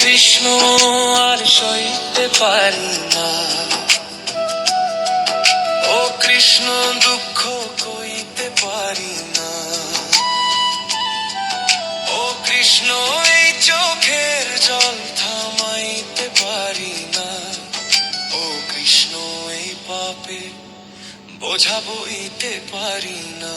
কৃষ্ণ আর সইতে পারি না, ও কৃষ্ণ দুঃখ কইতে পারি না। ও কৃষ্ণ এই চোখের জল থামাইতে পারি না। ও কৃষ্ণ এই পাপে বোঝা বইতে পারি না।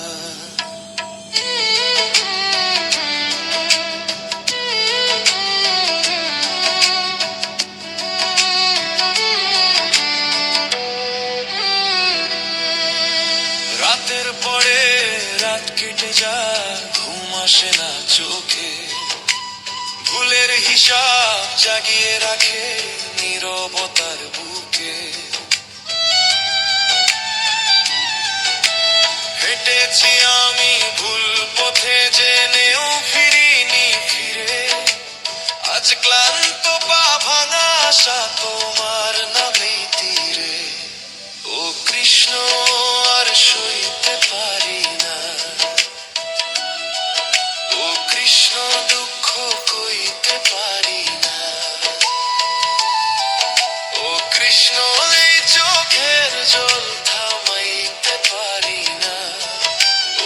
রাতের পরে রাত কেটে যায়, ঘুম আসে না চোখে। ভুলের হিসাব জাগিয়ে রাখে নীরবতার বুকে। হেঁটেছি আমি ভুল পথে, জেনেও ফিরিনি ফিরে। আজ ক্লান্ত পা ভাঙা আশা তোমার নামেই তীরে। ও কৃষ্ণ আর সইতে পারি না। ও কৃষ্ণ দুঃখ কইতে পারি না। ও কৃষ্ণ এই চোখের জল থামাইতে পারি না।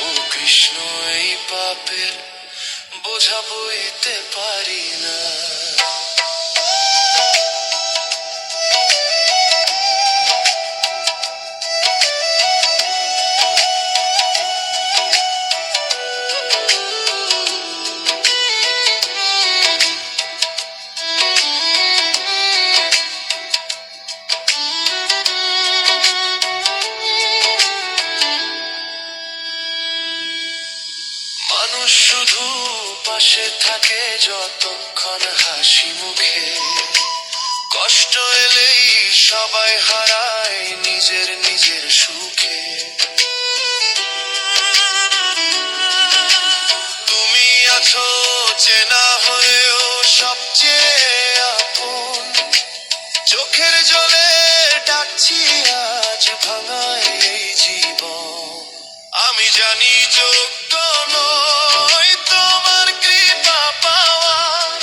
ও কৃষ্ণ এই পাপের বোঝা বইতে পারি না। মানুষ শুধু পাশে থাকে যতক্ষণ হাসি মুখে। কষ্ট এলেই সবাই হারায় নিজের নিজের সুখে। তুমি আছো চেনা হয়েও সবচেয়ে আপন। চোখের জলে ডাকছি আজ ভাঙায় এই জীবন। আমি জানি যোগ্য নই তোমার কৃপা পাওয়ার।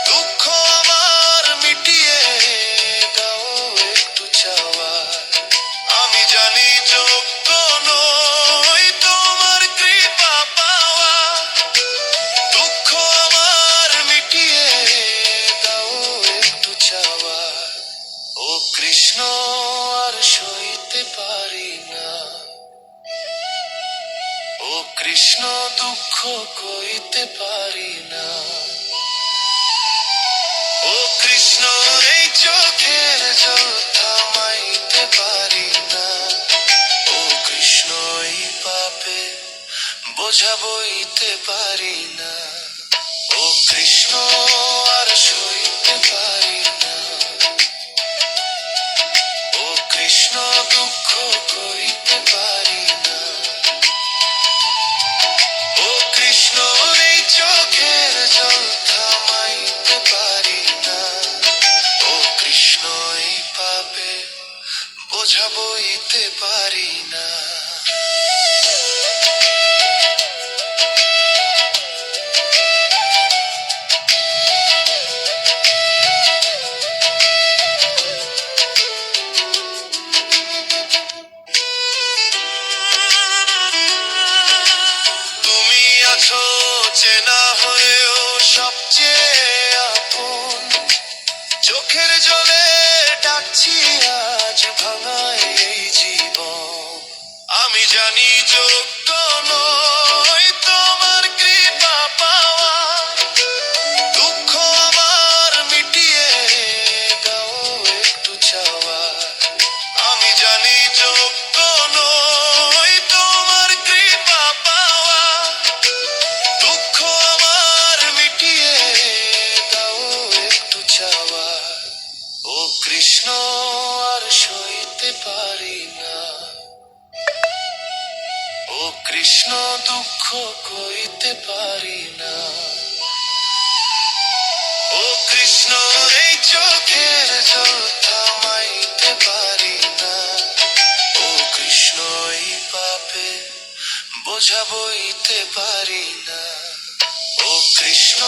দুঃখ আমার মিটিয়ে দাও একটু চাওয়ার। আমি জানি যোগ্য নই তোমার কৃপা পাওয়ার। দুঃখ আমার মিটিয়ে দাও একটু চাওয়ার। ও কৃষ্ণ আর সইতে পারি না। ও কৃষ্ণ দুঃখ কইতে পারি না। ও কৃষ্ণ এই চোখের জল থামাইতে পারি না। ও কৃষ্ণ এই পাপে বোঝা বইতে পারি না। ও কৃষ্ণ আর সইতে পারি না। ও কৃষ্ণ দুঃখ কইতে পারি না। ও কৃষ্ণ এই চোখের জল থামাইতে পারি না। ও কৃষ্ণ এই পাপে বোঝা বইতে পারি না। তুমি আছো চেনা হয়েও সবচেয়ে আপন। চোখের জলে ডাকছি আজ ভাঙায় এই জীবন। আমি জানি যোগ্য নই তোমার কৃপা পাওয়ার। দুঃখ আমার মিটিয়ে দাও একটু চাওয়ার। আমি জানি যোগ্য নই তোমার কৃপা পাওয়ার। দুঃখ আমার মিটিয়ে দাও একটু চাওয়ার। ও কৃষ্ণ আর সইতে পারি না। ও কৃষ্ণ দুঃখ কইতে পারি না। ও কৃষ্ণ এই চোখের জল থামাইতে পারি না। ও কৃষ্ণ এই পাপে বোঝা বইতে পারি না। ও কৃষ্ণ